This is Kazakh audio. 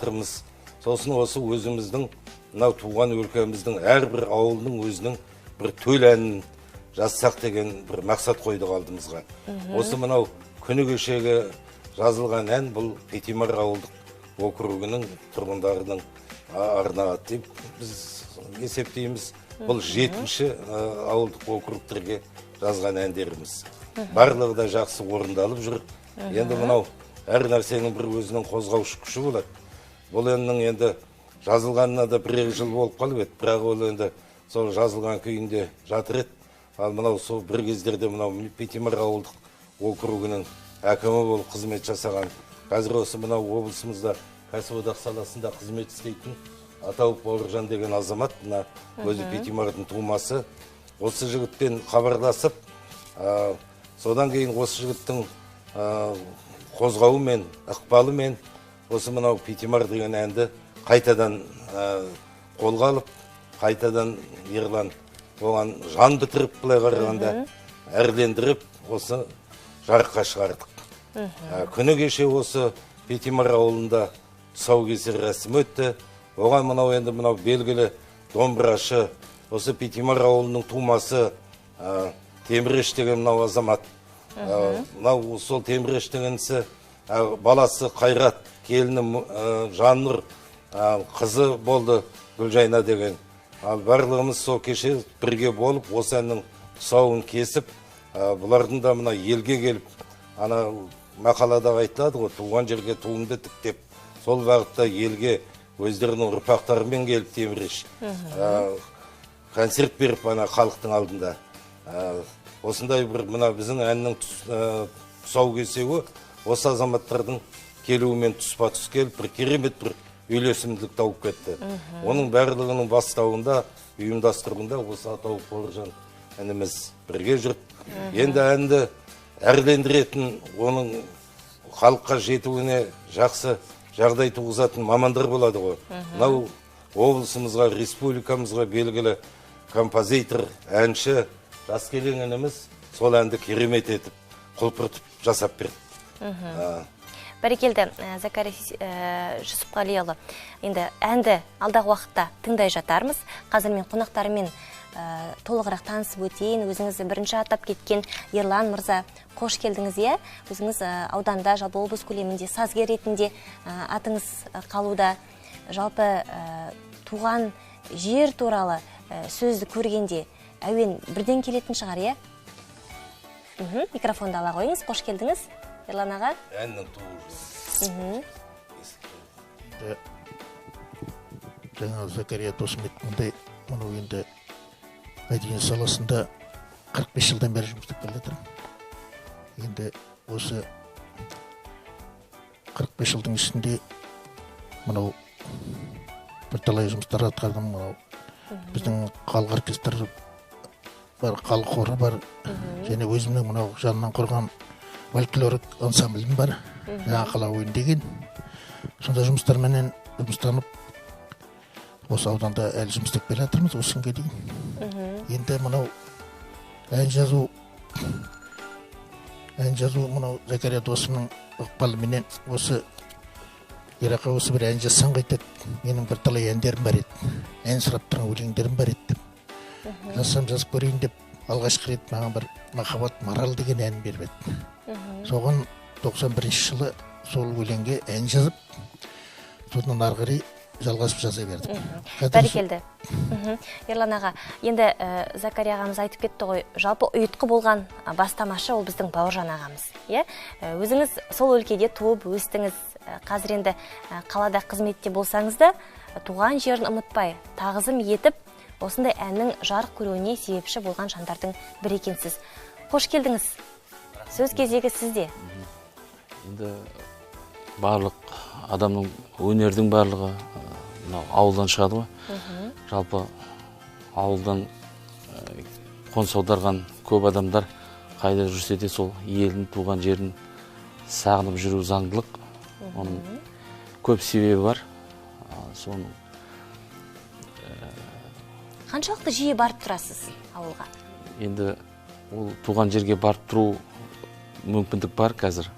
жатырмыз. Сосын осы өзіміздің мынау туған өлкеміздің әрбір ауылының өзінің бір төл әнін жазсақ деген бір мақсат қойдық алдымызға. Осы мынау күні кешегі жазылған ән бұл Пятимар ауылдық округінің тұрғындарының арнаған деп біз есептейміз. Бұл 7-ші ауылдық округтерге жазған әндеріміз. Барлығы да жақсы орындалып жүр. Енді мынау әр нәрсенің бір өзінің қозғаушы күші болады. Бұл әннің енді жазылғанына да 1 жыл болып қалып еді, бірақ ол енді сол жазылған күйінде жатыр еді. Ал мынау сол бір кездерде мынау Пятимар ауылдық округінің әкімі болып қызмет жасаған. Қазір осы мынау облысымызда кәсіподақ саласында қызмет істейтін Атауып Бауыржан деген азамат, мына өзі Пятимардың тумасы. Осы жігітпен хабарласып, содан кейін осы жігіттің қозғауымен, ықпалымен осы мынау Пятимар деген әнді қайтадан қолға алып, қайтадан Ерлан оған жан бітіріп былай қарағанда әрлендіріп осы жарыққа шығардық. Күні кеше осы Пятимар ауылында тұсаукесер рәсімі өтті. Оған мынау енді мынау белгілі домбырашы, осы Пятимар ауылының тумасы Теміреш деген мынау азамат. Мынау сол Теміреш дегенсі баласы Қайрат, келіні Жаннұр, қызы болды Гүлжайна деген. Барлығымыз сол кеше бірге болып, осы әннің тұсауын кесіп, бұлардың да мына елге келіп, ана мақалада айтылады ғой, туған жерге туыңды тіктеп, сол бағытта елге өздерінің ұрпақтарымен келіп Теміреш концерт беріп ана халықтың алдында. Осындай бір мына біздің әннің тұсау кесеуі осы азаматтардың келуімен тұспа-тұс келіп, бір керемет бір үйлесімділік тауып кетті. Оның барлығының бастауында, ұйымдастыруында осы Атауып Бауыржан әніміз бірге жүріп, енді әнді әрлендіретін, оның халыққа жетуіне жақсы жағдай туғызатын мамандар болады ғой. Мынау облысымызға, республикамызға белгілі композитор, әнші, Жаскелең ініміз сол әнді керемет етіп, құлпыртып жасап берді. Бәрекелді, Закария Жүсіпқалиұлы, енді әнді алдағы уақытта тыңдай жатармыз. Қазір мен қонақтарымен толығырақ танысып өтейін. Өзіңіз бірінші атап кеткен Ерлан мырза, қош келдіңіз, е? Өзіңіз ауданда, жалпы облыс көлемінде сазгер ретінде атыңыз қалуда. Жалпы туған жер туралы сөзді көргенде әуен бірден келетін шығар, е? Микрофонды ала қойыңыз, қош келдіңіз, Ерлан аға. Әннің туы. Жаңа Закария досым айтқандай, мұны енді мәдениет саласында 45 жылдан бері жұмыс істеп келе жатырмын. Енді осы 45 жылдың ішінде мынау бірталай жұмыстар атқардым. Мынау біздің халық оркестрі бар, халық хоры бар, және өзімнің мынау жанынан құрған фольклорик ансамблім бар, жаңа қала ойын деген. Сонда жұмыстарменен жұмыстанып, осы ауданда әлі жұмыс істеп келе жатырмыз осы күнге дейін. Енді мынау ән жазу мынау Закария досымның ықпалыменен осы Ерақа осы бір ән жазсаң қайтеді. Менің бір талай әндерім бар еді. Ән сұрап тұрған өлеңдерім бар еді деп. Жазсам жазып көрейін деп алғашқы рет маған бір махаббат марал деген ән беріп еді. Соған 91-ші жылы сол өлеңге ән жазып, содан ары қарай жалғасып жаза бердім. Бәрекелді. Ерлан аға, енді Закария ағамыз айтып кетті ғой, жалпы ұйытқы болған бастамашы ол біздің Бауыржан ағамыз. Өзіңіз сол өлкеде туып өстіңіз, қазір енді қалада қызметте болсаңыз да, туған жерін ұмытпай, тағзым етіп, осындай әннің жарық көруіне себепші болған жандардың бір екенсіз. Қош келдіңіз. Сөз кезегі сізде. Енді барлық адамның, өнердің барлығы ауылдан шығады ғой. Жалпы ауылдан қоныс аударған көп адамдар қайда жүрсе де сол елін, туған жерін сағынып жүру заңдылық. Оның көп себебі бар. Соның қаншалықты жиі барып тұрасыз ауылға? Енді ол туған жерге барып тұру мүмкіндік бар қазір.